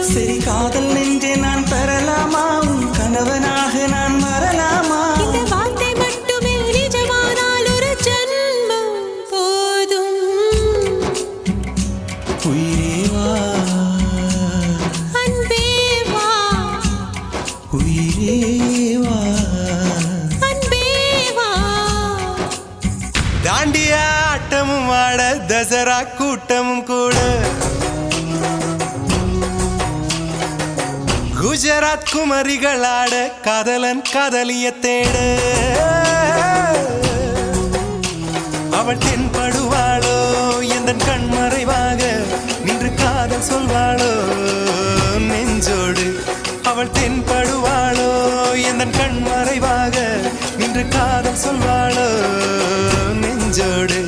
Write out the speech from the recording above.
சரி காதல் நெஞ்சே நான் பெறலாமா உன் கணவனாக நான் வரலாமா இந்த வார்த்தை மட்டுமே நிஜமானால் ஒரு ஜன்மம் போதும் உயிரே வா அன்பே வா உயிரே வா அன்பே வா தாண்டிய ஆட்டமும் ஆட தசரா கூட்டமும் கூட குஜராத் குமரிகளாட காதலன் காதலிய தேட அவள் தென்படுவாளோ எந்த கண்மறைவாக நின்று காதல் சொல்வாளோ நெஞ்சோடு அவள் தென்படுவாளோ எந்த கண்மறைவாக நின்று காதல் சொல்வாளோ நெஞ்சோடு